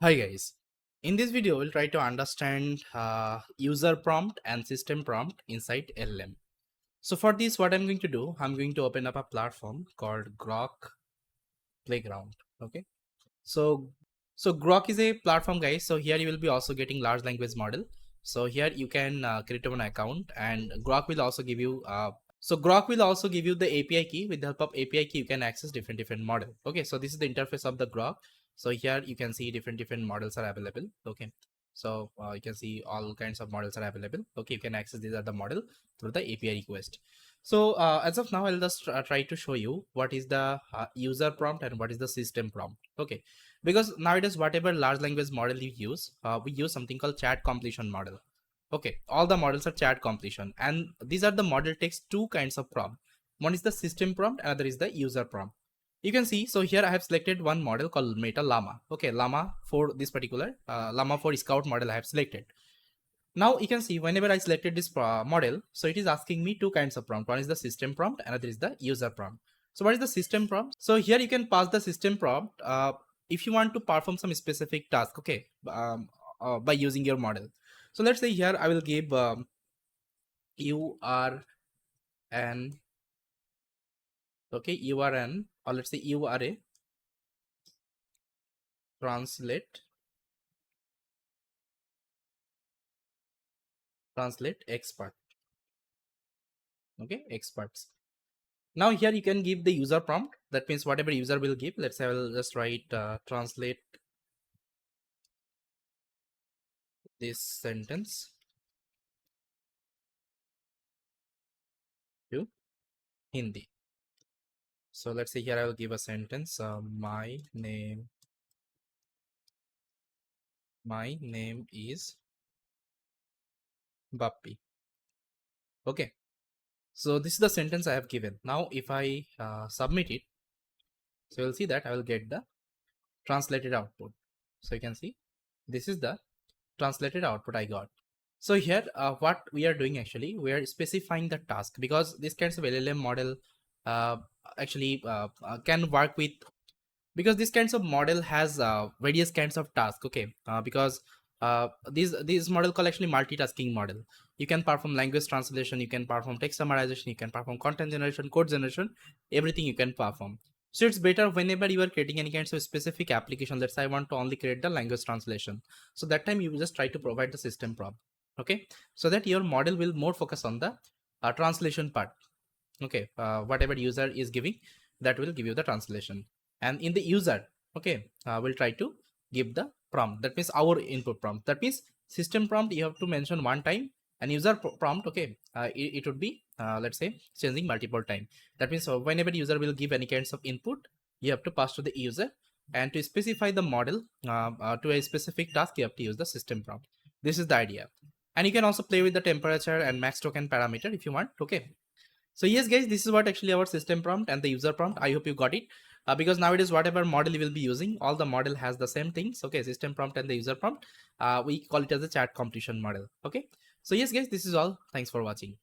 Hi guys, in this video we'll try to understand user prompt and system prompt inside LLM. So for this what I'm going to do, I'm going to open up a platform called Grok Playground. Okay, so Grok is a platform guys, so here you will be also getting large language model. So here you can create an account and Grok will also give you the API key. With the help of API key you can access different model. Okay, so this is the interface of the Grok. So here you can see different models are available. Okay, so you can see all kinds of models are available. Okay, you can access these are the model through the API request. So as of now I'll just try to show you what is the user prompt and what is the system prompt. Okay, because nowadays whatever large language model you use, we use something called chat completion model. Okay, all the models are chat completion, and these are the model takes two kinds of prompt. One is the system prompt, another is the user prompt. You can see, so here I have selected one model called Meta LLaMA. Okay, llama for this particular llama for scout model I have selected. Now you can see whenever I selected this model, so it is asking me two kinds of prompt. One is the system prompt, another is the user prompt. So what is the system prompt? So here you can pass the system prompt if you want to perform some specific task. Okay, by using your model. So let's say here I will give you are an okay, you are an, or let's say you are a translate expert. Okay, experts. Now here you can give the user prompt. That means whatever user will give. Let's say I will just write translate this sentence to Hindi. So let's say here I will give a sentence. My name is Bappi. Okay. So this is the sentence I have given. Now if I submit it, so you'll see that I will get the translated output. So you can see this is the translated output I got. So here what we are doing, actually we are specifying the task, because this kinds of LLM model uh, actually can work with, because this kinds of model has various kinds of tasks. Okay, because these model called actually multitasking model. You can perform language translation, you can perform text summarization, you can perform content generation, code generation, everything you can perform. So it's better whenever you are creating any kinds of specific application. Let's say I want to only create the language translation, so that time you just try to provide the system prompt. Okay, so that your model will more focus on the translation part. Okay, whatever user is giving, that will give you the translation. And in the user, okay, we'll try to give the prompt, that means our input prompt. That means system prompt you have to mention one time, and user prompt, okay, it would be let's say changing multiple time. That means whenever user will give any kinds of input, you have to pass to the user, and to specify the model to a specific task, you have to use the system prompt. This is the idea. And you can also play with the temperature and max token parameter if you want. Okay, so yes guys, this is what actually our system prompt and the user prompt. I hope you got it. Because nowadays whatever model you will be using, all the model has the same things. Okay, system prompt and the user prompt, we call it as a chat completion model. Okay, so yes guys, this is all. Thanks for watching.